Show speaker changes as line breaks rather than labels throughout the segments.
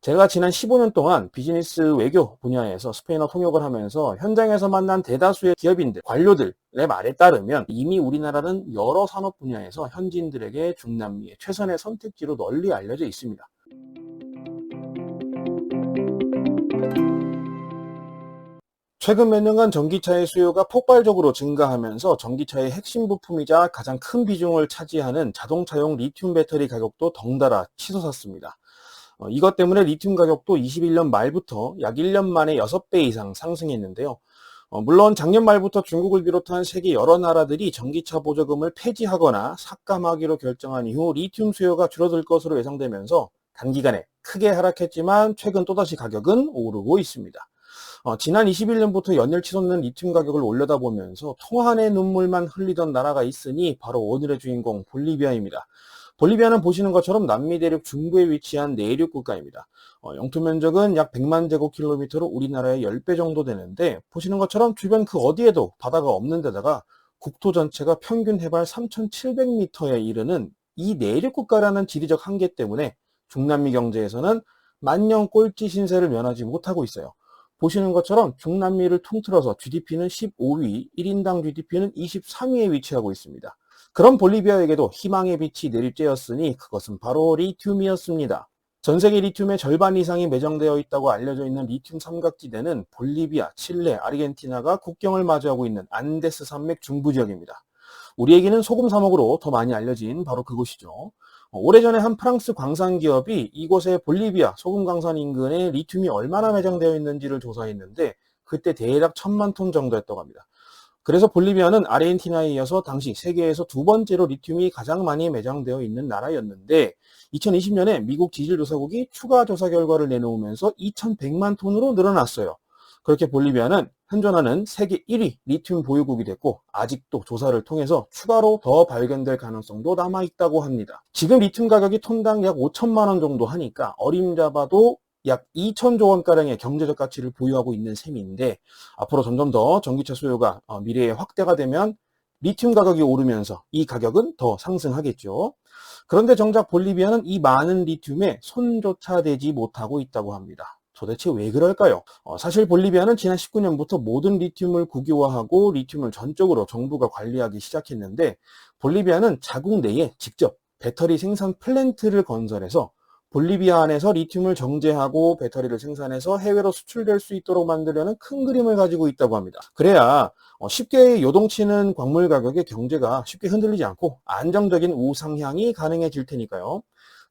제가 지난 15년 동안 비즈니스 외교 분야에서 스페인어 통역을 하면서 현장에서 만난 대다수의 기업인들, 관료들의 말에 따르면 이미 우리나라는 여러 산업 분야에서 현지인들에게 중남미의 최선의 선택지로 널리 알려져 있습니다. 최근 몇 년간 전기차의 수요가 폭발적으로 증가하면서 전기차의 핵심 부품이자 가장 큰 비중을 차지하는 자동차용 리튬 배터리 가격도 덩달아 치솟았습니다. 이것 때문에 리튬 가격도 21년 말부터 약 1년 만에 6배 이상 상승했는데요. 물론 작년 말부터 중국을 비롯한 세계 여러 나라들이 전기차 보조금을 폐지하거나 삭감하기로 결정한 이후 리튬 수요가 줄어들 것으로 예상되면서 단기간에 크게 하락했지만 최근 또다시 가격은 오르고 있습니다. 지난 21년부터 연일 치솟는 리튬 가격을 올려다보면서 통한의 눈물만 흘리던 나라가 있으니 바로 오늘의 주인공 볼리비아입니다. 볼리비아는 보시는 것처럼 남미 대륙 중부에 위치한 내륙 국가입니다. 영토 면적은 약 100만 제곱킬로미터로 우리나라의 10배 정도 되는데 보시는 것처럼 주변 그 어디에도 바다가 없는 데다가 국토 전체가 평균 해발 3,700m에 이르는 이 내륙 국가라는 지리적 한계 때문에 중남미 경제에서는 만년 꼴찌 신세를 면하지 못하고 있어요. 보시는 것처럼 중남미를 통틀어서 GDP는 15위, 1인당 GDP는 23위에 위치하고 있습니다. 그런 볼리비아에게도 희망의 빛이 내립쬐었으니 그것은 바로 리튬이었습니다. 전 세계 리튬의 절반 이상이 매장되어 있다고 알려져 있는 리튬 삼각지대는 볼리비아, 칠레, 아르헨티나가 국경을 마주하고 있는 안데스 산맥 중부 지역입니다. 우리에게는 소금 사막으로 더 많이 알려진 바로 그곳이죠. 오래전에 한 프랑스 광산 기업이 이곳의 볼리비아 소금 광산 인근에 리튬이 얼마나 매장되어 있는지를 조사했는데 그때 대략 1,000만 톤 정도였다고 합니다. 그래서 볼리비아는 아르헨티나에 이어서 당시 세계에서 두 번째로 리튬이 가장 많이 매장되어 있는 나라였는데 2020년에 미국 지질조사국이 추가 조사 결과를 내놓으면서 2,100만 톤으로 늘어났어요. 그렇게 볼리비아는 현존하는 세계 1위 리튬 보유국이 됐고 아직도 조사를 통해서 추가로 더 발견될 가능성도 남아있다고 합니다. 지금 리튬 가격이 톤당 약 5천만 원 정도 하니까 어림잡아도 약 2천조 원가량의 경제적 가치를 보유하고 있는 셈인데 앞으로 점점 더 전기차 수요가 미래에 확대가 되면 리튬 가격이 오르면서 이 가격은 더 상승하겠죠. 그런데 정작 볼리비아는 이 많은 리튬에 손조차 대지 못하고 있다고 합니다. 도대체 왜 그럴까요? 사실 볼리비아는 지난 19년부터 모든 리튬을 국유화하고 리튬을 전적으로 정부가 관리하기 시작했는데 볼리비아는 자국 내에 직접 배터리 생산 플랜트를 건설해서 볼리비아 안에서 리튬을 정제하고 배터리를 생산해서 해외로 수출될 수 있도록 만들려는 큰 그림을 가지고 있다고 합니다. 그래야 쉽게 요동치는 광물 가격의 경제가 쉽게 흔들리지 않고 안정적인 우상향이 가능해질 테니까요.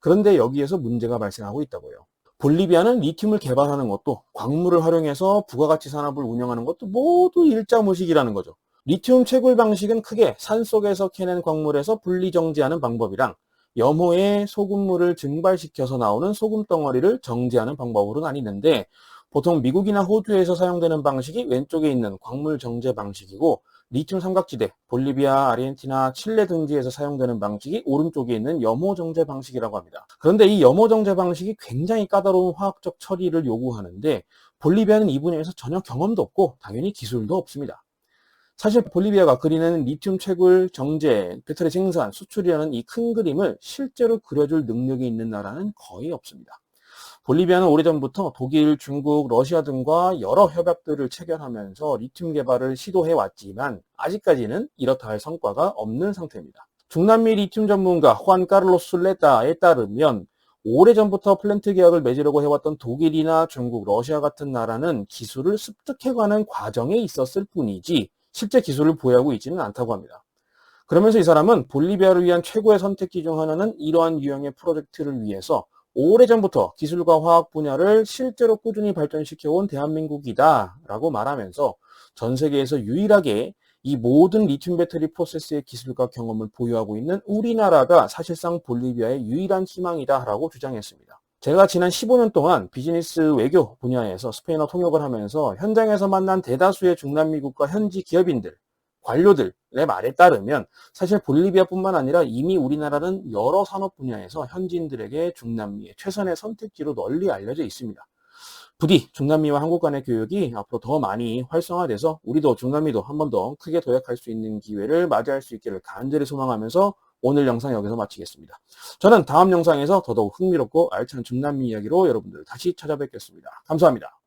그런데 여기에서 문제가 발생하고 있다고요. 볼리비아는 리튬을 개발하는 것도 광물을 활용해서 부가가치 산업을 운영하는 것도 모두 일자무식이라는 거죠. 리튬 채굴 방식은 크게 산속에서 캐낸 광물에서 분리 정제하는 방법이랑 염호에 소금물을 증발시켜서 나오는 소금 덩어리를 정제하는 방법으로 나뉘는데 보통 미국이나 호주에서 사용되는 방식이 왼쪽에 있는 광물 정제 방식이고 리튬 삼각지대, 볼리비아, 아르헨티나, 칠레 등지에서 사용되는 방식이 오른쪽에 있는 염호 정제 방식이라고 합니다. 그런데 이 염호 정제 방식이 굉장히 까다로운 화학적 처리를 요구하는데 볼리비아는 이 분야에서 전혀 경험도 없고 당연히 기술도 없습니다. 사실 볼리비아가 그리는 리튬 채굴, 정제, 배터리 생산, 수출이라는 이 큰 그림을 실제로 그려줄 능력이 있는 나라는 거의 없습니다. 볼리비아는 오래전부터 독일, 중국, 러시아 등과 여러 협약들을 체결하면서 리튬 개발을 시도해 왔지만 아직까지는 이렇다 할 성과가 없는 상태입니다. 중남미 리튬 전문가 후안 카를로스 레타에 따르면 오래전부터 플랜트 계약을 맺으려고 해왔던 독일이나 중국, 러시아 같은 나라는 기술을 습득해가는 과정에 있었을 뿐이지 실제 기술을 보유하고 있지는 않다고 합니다. 그러면서 이 사람은 볼리비아를 위한 최고의 선택지 중 하나는 이러한 유형의 프로젝트를 위해서 오래전부터 기술과 화학 분야를 실제로 꾸준히 발전시켜온 대한민국이다 라고 말하면서 전 세계에서 유일하게 이 모든 리튬 배터리 프로세스의 기술과 경험을 보유하고 있는 우리나라가 사실상 볼리비아의 유일한 희망이다 라고 주장했습니다. 제가 지난 15년 동안 비즈니스 외교 분야에서 스페인어 통역을 하면서 현장에서 만난 대다수의 중남미 국가 현지 기업인들, 관료들의 말에 따르면 사실 볼리비아뿐만 아니라 이미 우리나라는 여러 산업 분야에서 현지인들에게 중남미의 최선의 선택지로 널리 알려져 있습니다. 부디 중남미와 한국 간의 교역이 앞으로 더 많이 활성화돼서 우리도 중남미도 한 번 더 크게 도약할 수 있는 기회를 맞이할 수 있기를 간절히 소망하면서 오늘 영상 여기서 마치겠습니다. 저는 다음 영상에서 더더욱 흥미롭고 알찬 중남미 이야기로 여러분들 다시 찾아뵙겠습니다. 감사합니다.